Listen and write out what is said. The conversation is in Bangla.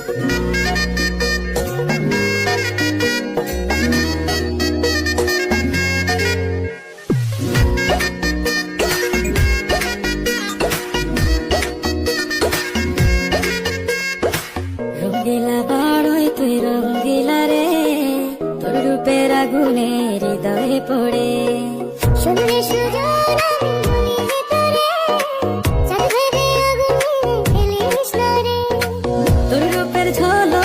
রঙ্গিলা বড়ই তুই রঙ্গিলা রে, তোর রূপের আগুনে হৃদয়ে পড়ে। শুনলে সুজন আমি বলি যে তোরে, চাঁদ ভেবে আগুনে ফেলিস না রে। তোর রূপের ঝলক